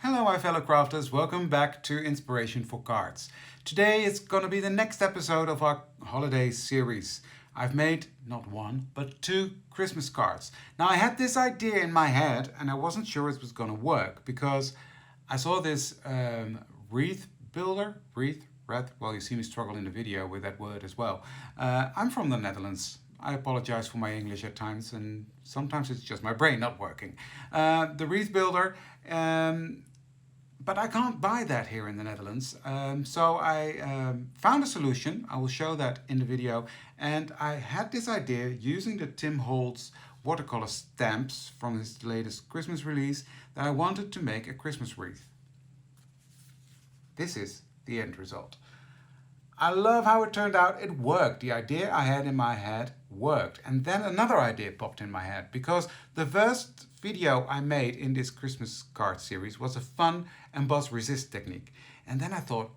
Hello my fellow crafters, welcome back to Inspiration for Cards. Today is going to be the next episode of our holiday series. I've made not one, but 2 Christmas cards. Now I had this idea in my head and I wasn't sure it was going to work because I saw this wreath builder, wreath, well you see me struggle in the video with that word as well. I'm from the Netherlands. I apologize for my English at times and sometimes it's just my brain not working. The wreath builder, but I can't buy that here in the Netherlands. So I found a solution. I will show that in the video. And I had this idea using the Tim Holtz watercolor stamps from his latest Christmas release that I wanted to make a Christmas wreath. This is the end result. I love how it turned out. It worked. The idea I had in my head worked. And then another idea popped in my head because the first video I made in this Christmas card series was a fun Emboss Resist technique. And then I thought,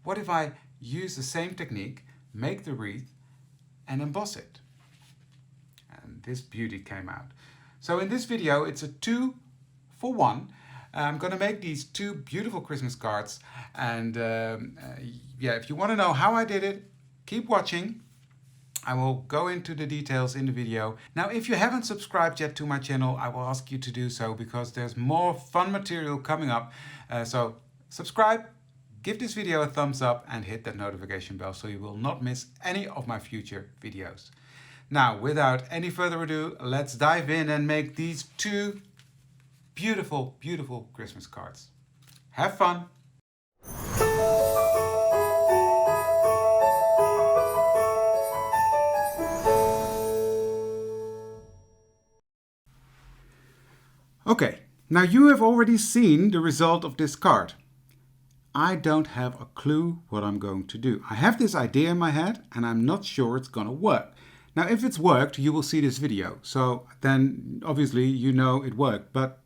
what if I use the same technique, make the wreath and emboss it? And this beauty came out. So in this video, it's a 2 for 1. I'm going to make these 2 beautiful Christmas cards and yeah, if you want to know how I did it, keep watching. I will go into the details in the video. Now if you haven't subscribed yet to my channel, I will ask you to do so because there's more fun material coming up. So subscribe, give this video a thumbs up and hit that notification bell so you will not miss any of my future videos. Now without any further ado, let's dive in and make these 2 beautiful, beautiful Christmas cards. Have fun! Okay, now you have already seen the result of this card. I don't have a clue what I'm going to do. I have this idea in my head and I'm not sure it's gonna work. Now if it's worked, you will see this video. So then obviously you know it worked, but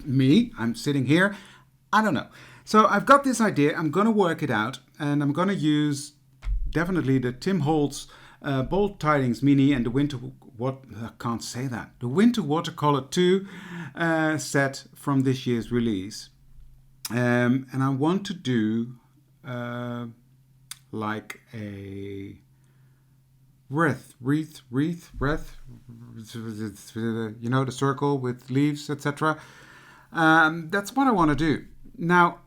me, I'm sitting here, I don't know. So I've got this idea, I'm gonna work it out and I'm gonna use definitely the Tim Holtz Bold Tidings Mini and the the Winter Watercolor 2 set from this year's release. And I want to do like a wreath, you know, the circle with leaves, etc. That's what I want to do. Now,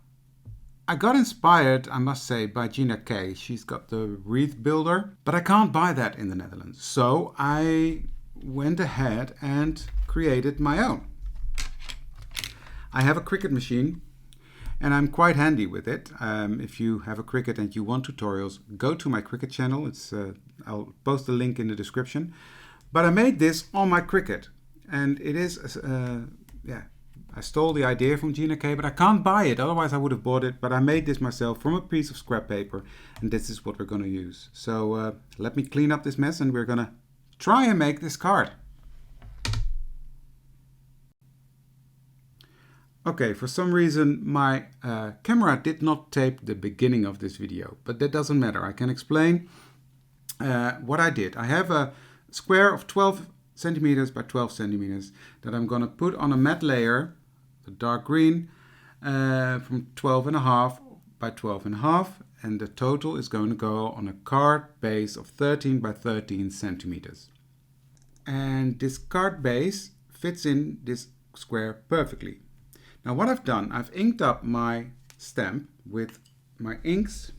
I got inspired, I must say, by Gina K. She's got the wreath builder, but I can't buy that in the Netherlands. So I went ahead and created my own. I have a Cricut machine and I'm quite handy with it. If you have a Cricut and you want tutorials, go to my Cricut channel. I'll post the link in the description. But I made this on my Cricut and it is, yeah, I stole the idea from Gina K, but I can't buy it, otherwise I would have bought it. But I made this myself from a piece of scrap paper, and this is what we're going to use. So let me clean up this mess, and we're going to try and make this card. Okay, for some reason my camera did not tape the beginning of this video, but that doesn't matter. I can explain what I did. I have a square of 12 centimeters by 12 centimeters that I'm going to put on a matte layer, the dark green, from 12.5 by 12.5, and the total is going to go on a card base of 13 by 13 centimeters. And this card base fits in this square perfectly. Now what I've done, I've inked up my stamp with my inks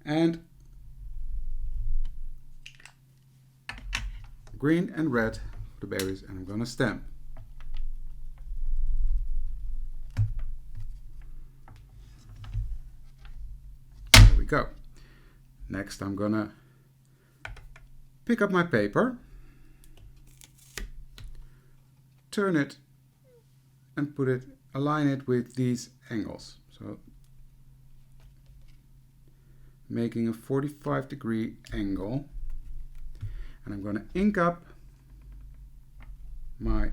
and green and red for the berries, and I'm going to stamp. There we go. Next I'm going to pick up my paper, turn it and align it with these angles. So making a 45-degree angle. And I'm going to ink up my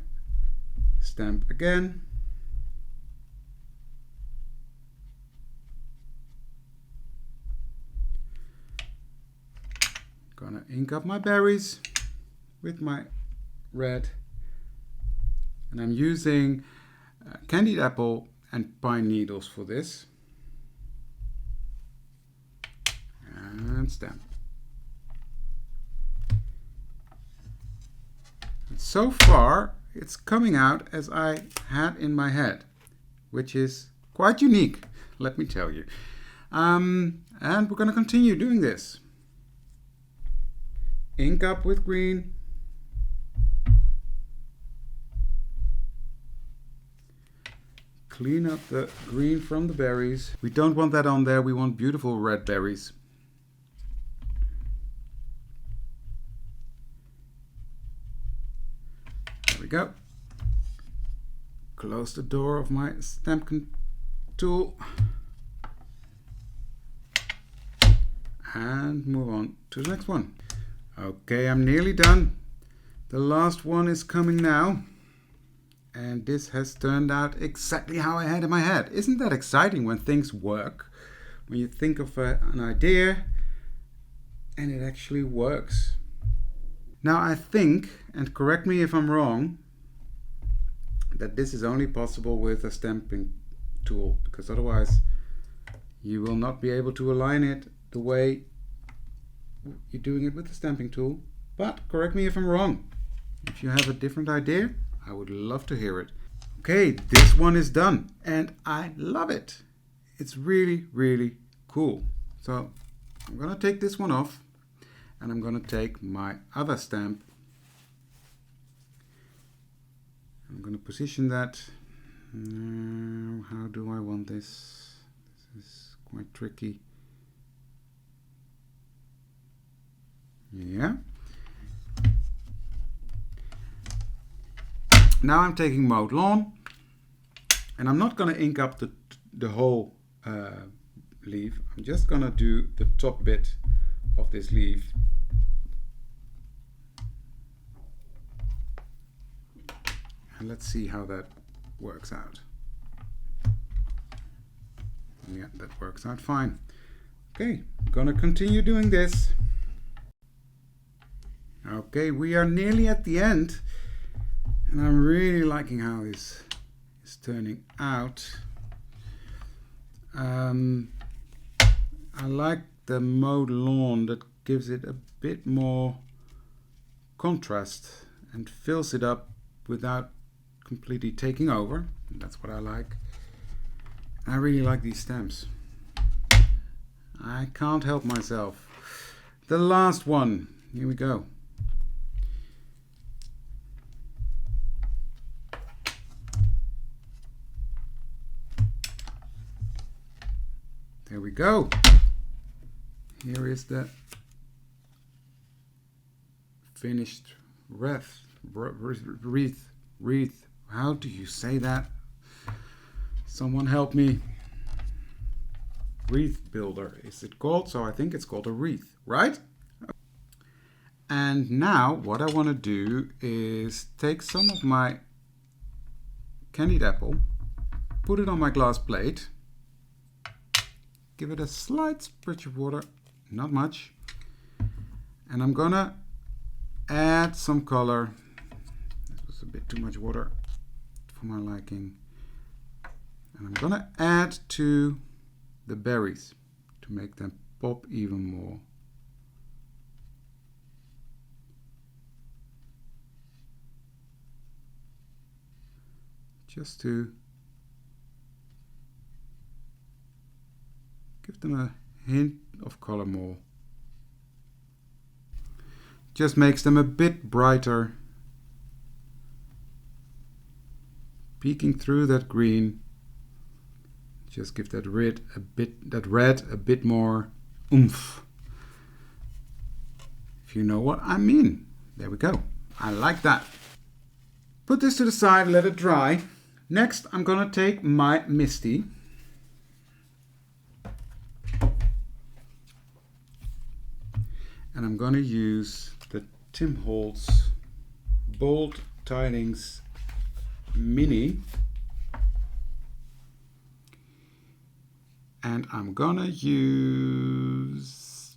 stamp again. Gonna ink up my berries with my red And I'm using candied apple and pine needles for this. And stamp. And so far, it's coming out as I had in my head, which is quite unique, let me tell you. And we're going to continue doing this. Ink up with green. Clean up the green from the berries. We don't want that on there, we want beautiful red berries. There we go. Close the door of my stamp tool. And move on to the next one. Okay, I'm nearly done. The last one is coming now. And this has turned out exactly how I had in my head. Isn't that exciting when things work? When you think of an idea and it actually works. Now I think, and correct me if I'm wrong, that this is only possible with a stamping tool, because otherwise you will not be able to align it the way you're doing it with the stamping tool. But correct me if I'm wrong. If you have a different idea, I would love to hear it. Okay, this one is done and I love it. It's really, really cool. So I'm gonna take this one off and I'm gonna take my other stamp. I'm gonna position that. How do I want this? This is quite tricky. Yeah. Now I'm taking Mowed Lawn, and I'm not going to ink up the whole leaf. I'm just going to do the top bit of this leaf. And let's see how that works out. Yeah, that works out fine. Okay, I'm going to continue doing this. Okay, we are nearly at the end. And I'm really liking how this is turning out. I like the Mowed Lawn that gives it a bit more contrast and fills it up without completely taking over. And that's what I like. I really like these stamps. I can't help myself. The last one. Here we go. There we go. Here is the finished wreath. How do you say that? Someone help me. Wreath builder is it called? So I think it's called a wreath, right? And now what I want to do is take some of my candied apple, put it on my glass plate. Give it a slight spritz of water, not much. And I'm gonna add some color. This was a bit too much water for my liking. And I'm gonna add to the berries to make them pop even more. Just to give them a hint of color more. Just makes them a bit brighter. Peeking through that green. Just give that red a bit more oomph. If you know what I mean. There we go. I like that. Put this to the side, let it dry. Next, I'm gonna take my Misti. And I'm going to use the Tim Holtz Bold Tidings Mini. And I'm going to use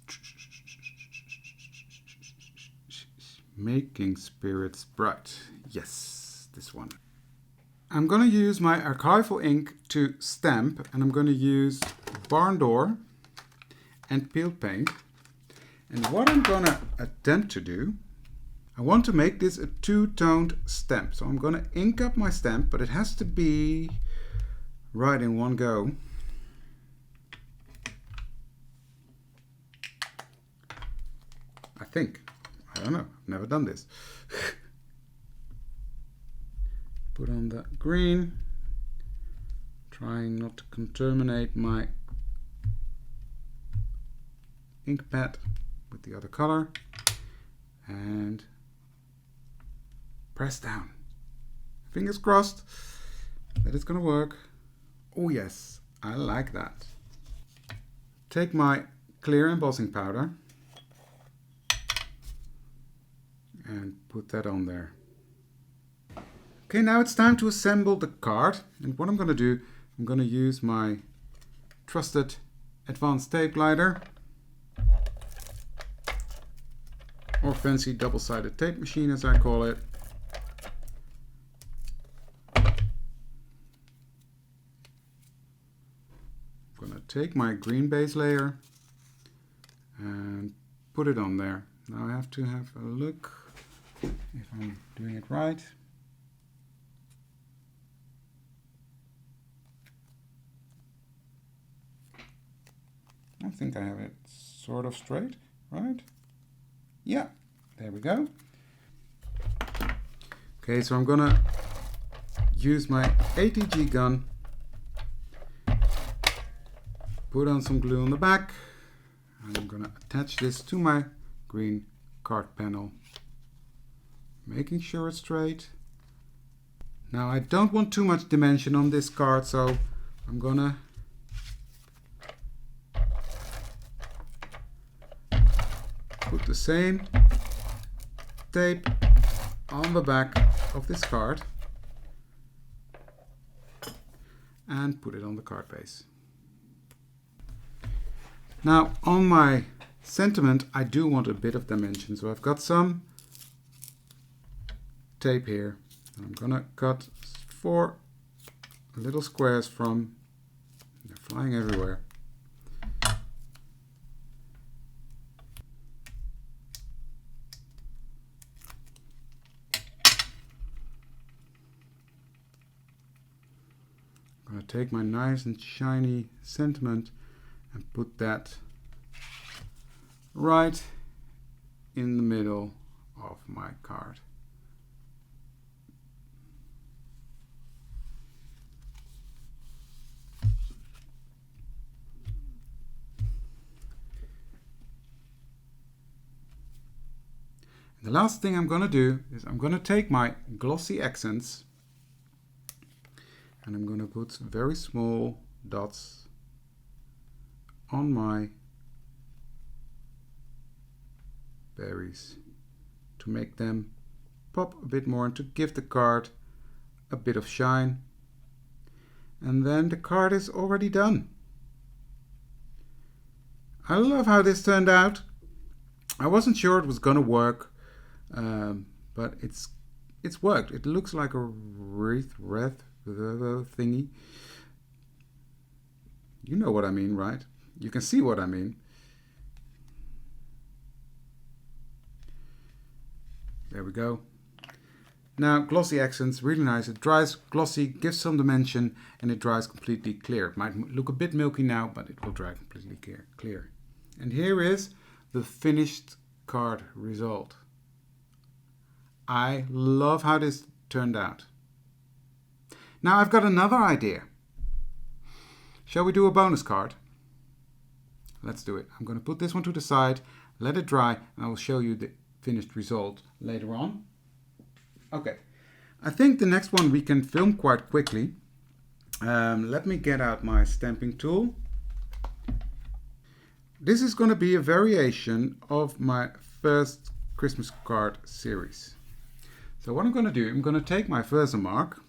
Making Spirits Bright. Yes, this one. I'm going to use my archival ink to stamp, and I'm going to use barn door and peel paint. And what I'm going to attempt to do, I want to make this a two-toned stamp. So I'm going to ink up my stamp, but it has to be right in one go. I think. I don't know. I've never done this. Put on the green, trying not to contaminate my ink pad with the other color, and press down. Fingers crossed that it's gonna work. Oh yes, I like that. Take my clear embossing powder and put that on there. Okay, now it's time to assemble the card, and what I'm going to do, I'm going to use my trusted advanced tape glider or fancy double-sided tape machine as I call it. I'm going to take my green base layer and put it on there. Now I have to have a look if I'm doing it right. I think I have it sort of straight, right? Yeah, there we go. Okay, so I'm gonna use my ATG gun, put on some glue on the back, and I'm gonna attach this to my green card panel, making sure it's straight. Now I don't want too much dimension on this card, so I'm gonna put the same tape on the back of this card and put it on the card base. Now on my sentiment I do want a bit of dimension, so I've got some tape here. I'm gonna cut 4 little squares from, they're flying everywhere. I'm going to take my nice and shiny sentiment and put that right in the middle of my card. And the last thing I'm going to do is I'm going to take my glossy accents and I'm going to put very small dots on my berries to make them pop a bit more and to give the card a bit of shine. And then the card is already done. I love how this turned out. I wasn't sure it was going to work, but it's worked. It looks like a wreath thingy. You know what I mean, right? You can see what I mean. There we go. Now, glossy accents, really nice. It dries glossy, gives some dimension, and it dries completely clear. It might look a bit milky now, but it will dry completely clear. And here is the finished card result. I love how this turned out. Now I've got another idea. Shall we do a bonus card? Let's do it. I'm going to put this one to the side, let it dry, and I will show you the finished result later on. Okay, I think the next one we can film quite quickly. Let me get out my stamping tool. This is going to be a variation of my first Christmas card series. So what I'm going to do, I'm going to take my Versamark.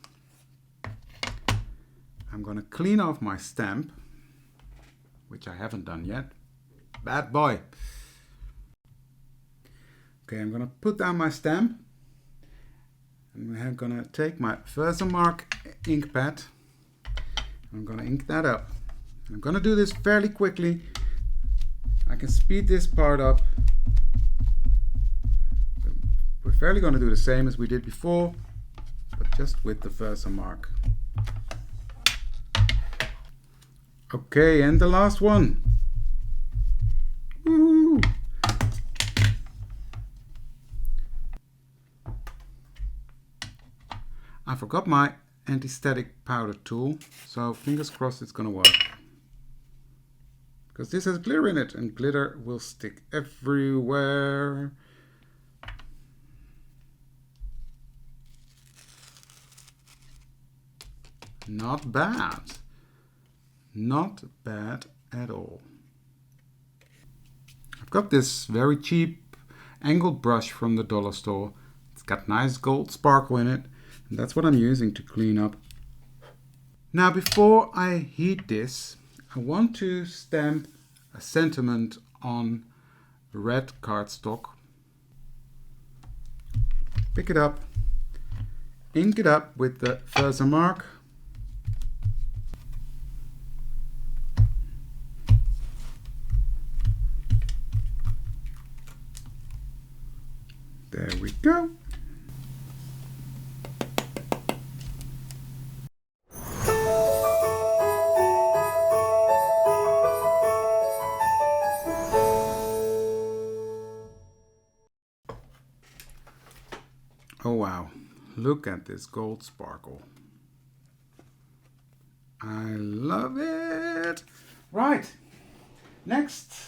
I'm going to clean off my stamp, which I haven't done yet. Bad boy. Okay, I'm going to put down my stamp. And I'm going to take my Versamark ink pad. I'm going to ink that up. I'm going to do this fairly quickly. I can speed this part up. We're fairly going to do the same as we did before, but just with the Versamark. Okay, and the last one. Woo! I forgot my anti-static powder tool, so fingers crossed it's gonna work. Because this has glitter in it, and glitter will stick everywhere. Not bad. Not bad at all. I've got this very cheap angled brush from the dollar store. It's got nice gold sparkle in it, and that's what I'm using to clean up. Now before I heat this, I want to stamp a sentiment on red cardstock. Pick it up, ink it up with the Versamark. There we go. Oh wow, look at this gold sparkle. I love it. Right, next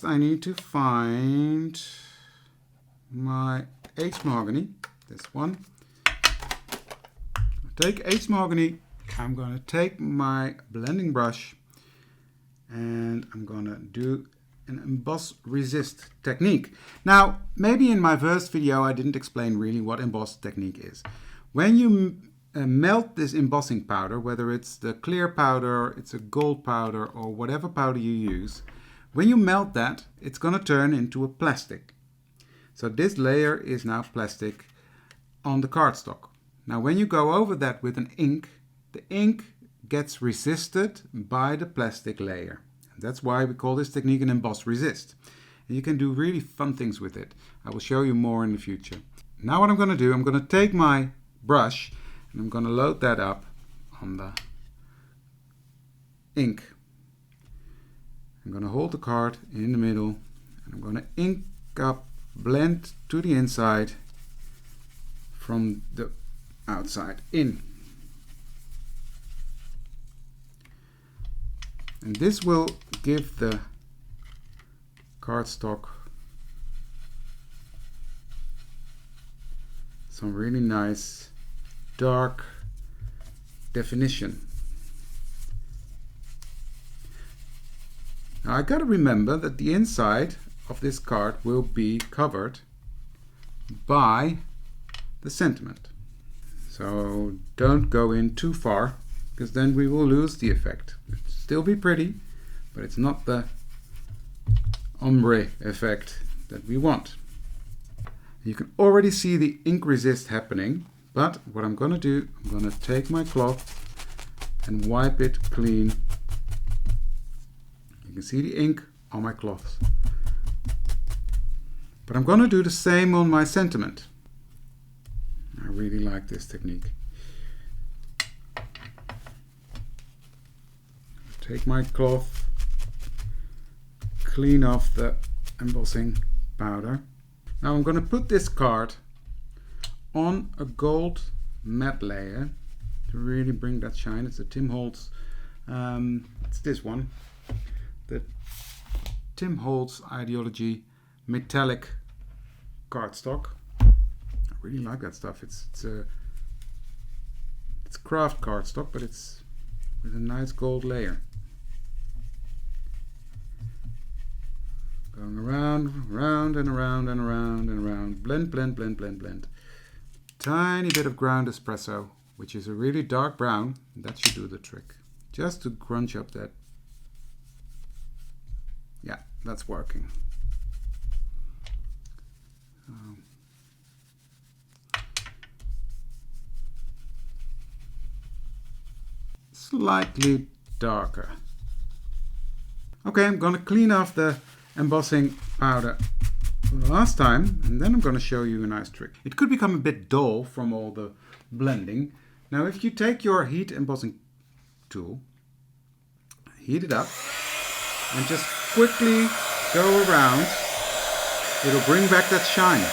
I need to find my aged mahogany, this one. Take aged mahogany, I'm going to take my blending brush and I'm going to do an emboss resist technique. Now, maybe in my first video I didn't explain really what emboss technique is. When you melt this embossing powder, whether it's the clear powder, it's a gold powder, or whatever powder you use, when you melt that, it's going to turn into a plastic. So this layer is now plastic on the cardstock. Now when you go over that with an ink, the ink gets resisted by the plastic layer. That's why we call this technique an emboss resist. And you can do really fun things with it. I will show you more in the future. Now what I'm going to do, I'm going to take my brush and I'm going to load that up on the ink. I'm going to hold the card in the middle and I'm going to ink up, blend to the inside from the outside in. And this will give the cardstock some really nice dark definition. Now I gotta remember that the inside of this card will be covered by the sentiment. So don't go in too far, because then we will lose the effect. It'll still be pretty, but it's not the ombre effect that we want. You can already see the ink resist happening, but what I'm going to do, I'm going to take my cloth and wipe it clean. You can see the ink on my cloth. But I'm going to do the same on my sentiment. I really like this technique. Take my cloth, clean off the embossing powder. Now I'm going to put this card on a gold matte layer to really bring that shine. It's a Tim Holtz, it's this one, the Tim Holtz Ideology metallic cardstock. I really like that stuff. It's craft cardstock, but it's with a nice gold layer. Going around, round and around and around and around. Blend, blend, blend, blend, blend. Tiny bit of ground espresso, which is a really dark brown. That should do the trick. Just to crunch up that. Yeah, that's working. slightly darker. Okay, I'm going to clean off the embossing powder from the last time, and then I'm going to show you a nice trick. It could become a bit dull from all the blending. Now if you take your heat embossing tool, heat it up, and just quickly go around, it'll bring back that shine.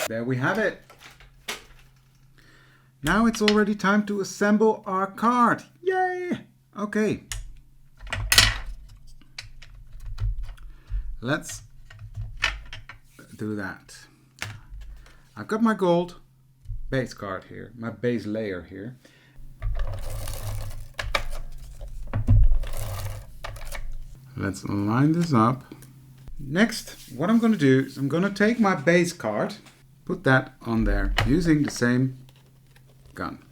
There we have it. Now it's already time to assemble our card. Yay! Okay. Let's do that. I've got my gold base card here, my base layer here. Let's line this up. Next, what I'm going to do is I'm going to take my base card, put that on there using the same gun.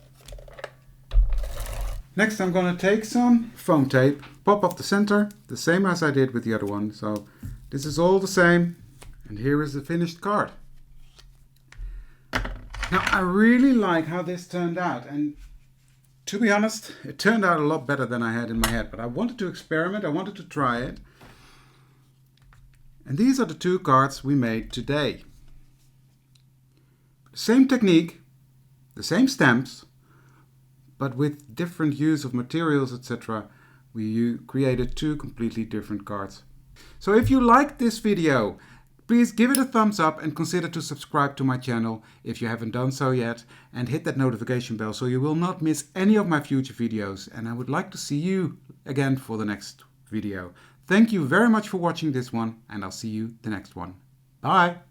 Next, I'm going to take some foam tape, pop off the center, the same as I did with the other one. So this is all the same, and here is the finished card. Now I really like how this turned out, and to be honest, it turned out a lot better than I had in my head, but I wanted to experiment, I wanted to try it. And these are the two cards we made today. Same technique, the same stamps, but with different use of materials, etc. We created two completely different cards. So if you liked this video, please give it a thumbs up and consider to subscribe to my channel if you haven't done so yet, and hit that notification bell so you will not miss any of my future videos, and I would like to see you again for the next video. Thank you very much for watching this one, and I'll see you the next one. Bye!